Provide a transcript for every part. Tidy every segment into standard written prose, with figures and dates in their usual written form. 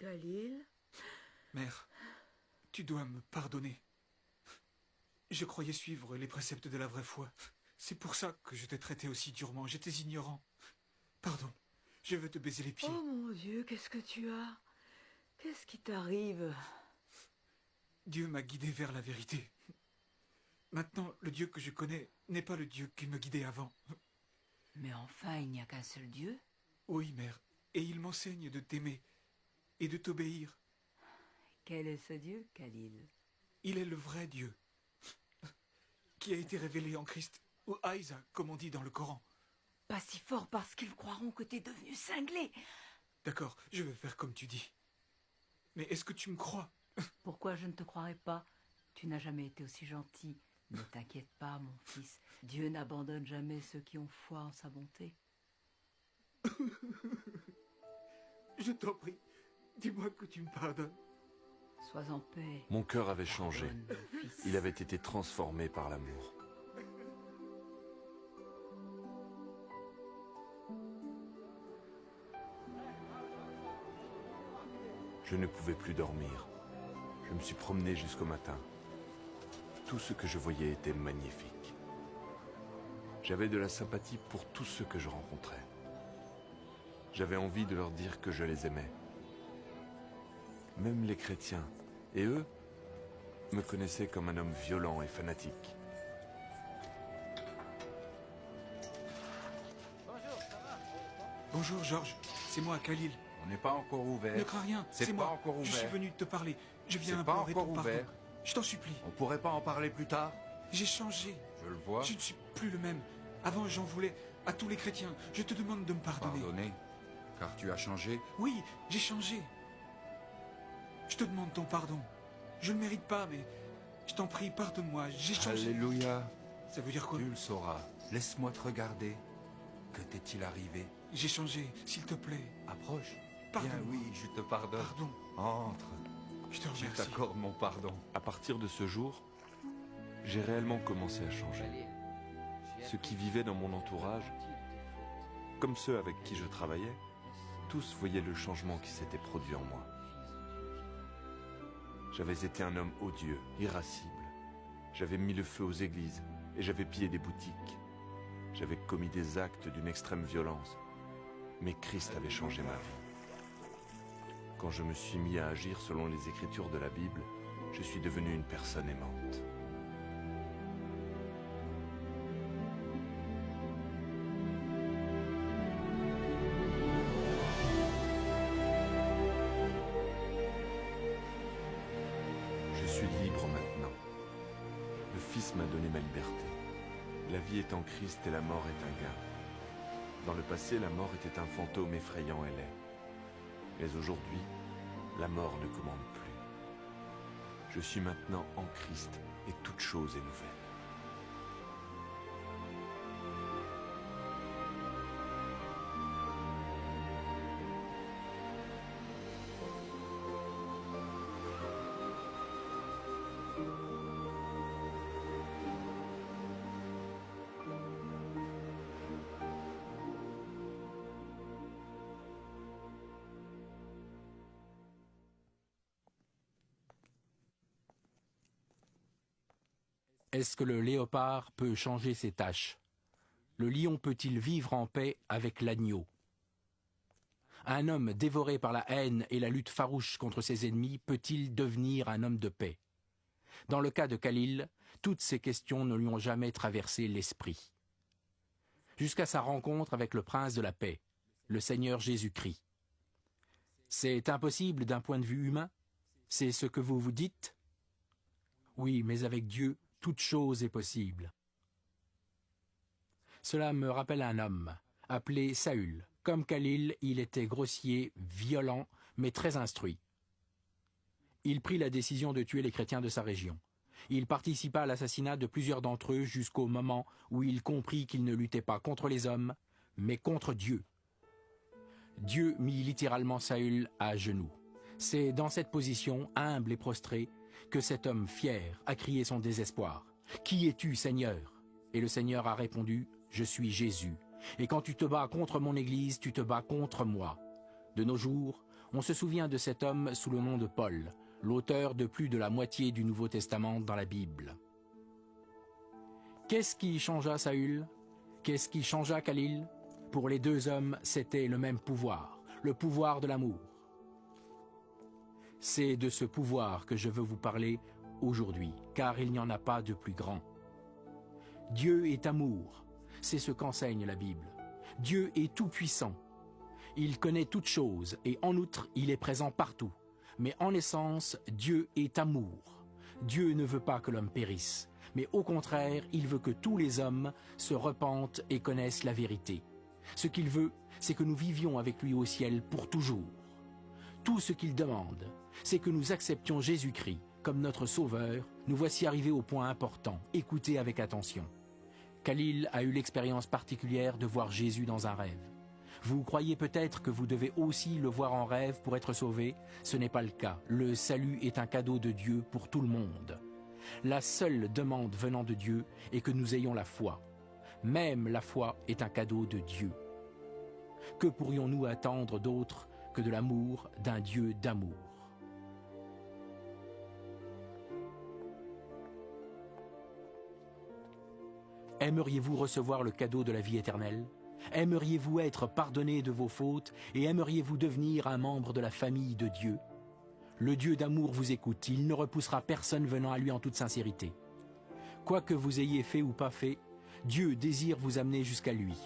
Khalil? Mère, tu dois me pardonner. Je croyais suivre les préceptes de la vraie foi. C'est pour ça que je t'ai traité aussi durement. J'étais ignorant. Pardon, je veux te baiser les pieds. Oh mon Dieu, qu'est-ce que tu as? Qu'est-ce qui t'arrive? Dieu m'a guidé vers la vérité. Maintenant, le Dieu que je connais n'est pas le Dieu qui me guidait avant. Mais enfin, il n'y a qu'un seul Dieu. Oui, mère, et il m'enseigne de t'aimer et de t'obéir. Quel est ce Dieu, Khalil? Il est le vrai Dieu, qui a été révélé en Christ, ou Aïsa, comme on dit dans le Coran. Pas si fort parce qu'ils croiront que t'es devenu cinglé. D'accord, je vais faire comme tu dis. Mais est-ce que tu me crois? Pourquoi je ne te croirais pas? Tu n'as jamais été aussi gentil. Ne t'inquiète pas, mon fils. Dieu n'abandonne jamais ceux qui ont foi en sa bonté. Je t'en prie, dis-moi que tu me pardonnes. Sois en paix. Mon cœur avait changé. Pardonne, mon fils. Il avait été transformé par l'amour. Je ne pouvais plus dormir. Je me suis promené jusqu'au matin. Tout ce que je voyais était magnifique. J'avais de la sympathie pour tous ceux que je rencontrais. J'avais envie de leur dire que je les aimais. Même les chrétiens, et eux, me connaissaient comme un homme violent et fanatique. Bonjour, Georges. C'est moi, Khalil. On n'est pas encore ouvert. Ne crains rien, C'est c'est pas moi. encore Je suis ouvert. venu te parler. Je viens C'est pas implorer encore ton pardon. ouvert. Je t'en supplie. On pourrait pas en parler plus tard? J'ai changé. Je le vois. Je ne suis plus le même. Avant, j'en voulais à tous les chrétiens. Je te demande de me pardonner. Pardonner, car tu as changé. Oui, j'ai changé. Je te demande ton pardon. Je ne le mérite pas, mais je t'en prie, pardonne-moi. J'ai changé. Alléluia. Ça veut dire quoi? Tu le sauras. Laisse-moi te regarder. Que t'est-il arrivé? J'ai changé, s'il te plaît. Approche. Pardon. Bien oui, je te pardonne. Pardon. Entre. Je te Je remercie. t'accorde mon pardon. À partir de ce jour, j'ai réellement commencé à changer. Ceux qui vivaient dans mon entourage, comme ceux avec qui je travaillais, tous voyaient le changement qui s'était produit en moi. J'avais été un homme odieux, irascible. J'avais mis le feu aux églises et j'avais pillé des boutiques. J'avais commis des actes d'une extrême violence. Mais Christ avait changé ma vie. Quand je me suis mis à agir selon les Écritures de la Bible, je suis devenu une personne aimante. Je suis libre maintenant. Le Fils m'a donné ma liberté. La vie est en Christ et la mort est un gain. Dans le passé, la mort était un fantôme effrayant et laid. Mais aujourd'hui, la mort ne commande plus. Je suis maintenant en Christ et toute chose est nouvelle. Est-ce que le léopard peut changer ses taches? Le lion peut-il vivre en paix avec l'agneau? Un homme dévoré par la haine et la lutte farouche contre ses ennemis peut-il devenir un homme de paix? Dans le cas de Khalil, toutes ces questions ne lui ont jamais traversé l'esprit. Jusqu'à sa rencontre avec le prince de la paix, le Seigneur Jésus-Christ. C'est impossible d'un point de vue humain? C'est ce que vous vous dites? Oui, mais avec Dieu, toute chose est possible. Cela me rappelle un homme, appelé Saül. Comme Khalil, il était grossier, violent, mais très instruit. Il prit la décision de tuer les chrétiens de sa région. Il participa à l'assassinat de plusieurs d'entre eux jusqu'au moment où il comprit qu'il ne luttait pas contre les hommes, mais contre Dieu. Dieu mit littéralement Saül à genoux. C'est dans cette position, humble et prostrée, que cet homme fier a crié son désespoir. « Qui es-tu, Seigneur ?» Et le Seigneur a répondu, « Je suis Jésus. Et quand tu te bats contre mon Église, tu te bats contre moi. » De nos jours, On se souvient de cet homme sous le nom de Paul, l'auteur de plus de la moitié du Nouveau Testament dans la Bible. Qu'est-ce qui changea Saül? Qu'est-ce qui changea Khalil? Pour les deux hommes, c'était le même pouvoir, le pouvoir de l'amour. C'est de ce pouvoir que je veux vous parler aujourd'hui, car il n'y en a pas de plus grand. Dieu est amour, c'est ce qu'enseigne la Bible. Dieu est tout-puissant. Il connaît toutes choses et en outre, il est présent partout. Mais en essence, Dieu est amour. Dieu ne veut pas que l'homme périsse, mais au contraire, il veut que tous les hommes se repentent et connaissent la vérité. Ce qu'il veut, c'est que nous vivions avec lui au ciel pour toujours. Tout ce qu'il demande, c'est que nous acceptions Jésus-Christ comme notre Sauveur. Nous voici arrivés au point important. Écoutez avec attention. Khalil a eu l'expérience particulière de voir Jésus dans un rêve. Vous croyez peut-être que vous devez aussi le voir en rêve pour être sauvé? Ce n'est pas le cas. Le salut est un cadeau de Dieu pour tout le monde. La seule demande venant de Dieu est que nous ayons la foi. Même la foi est un cadeau de Dieu. Que pourrions-nous attendre d'autre que de l'amour d'un Dieu d'amour? Aimeriez-vous recevoir le cadeau de la vie éternelle? Aimeriez-vous être pardonné de vos fautes et aimeriez-vous devenir un membre de la famille de Dieu? Le Dieu d'amour vous écoute, il ne repoussera personne venant à lui en toute sincérité. Quoi que vous ayez fait ou pas fait, Dieu désire vous amener jusqu'à lui.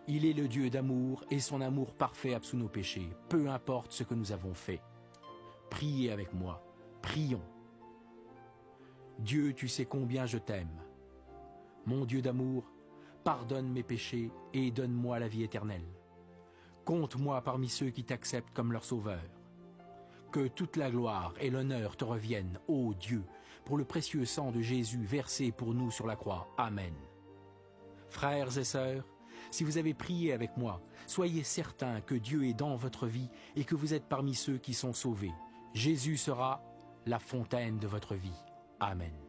Il est le Dieu d'amour et son amour parfait absout nos péchés, peu importe ce que nous avons fait. Priez avec moi, prions. Dieu, tu sais combien je t'aime. Mon Dieu d'amour, pardonne mes péchés et donne-moi la vie éternelle. Compte-moi parmi ceux qui t'acceptent comme leur sauveur. Que toute la gloire et l'honneur te reviennent, ô Dieu, pour le précieux sang de Jésus versé pour nous sur la croix. Amen. Frères et sœurs, si vous avez prié avec moi, soyez certains que Dieu est dans votre vie et que vous êtes parmi ceux qui sont sauvés. Jésus sera la fontaine de votre vie. Amen.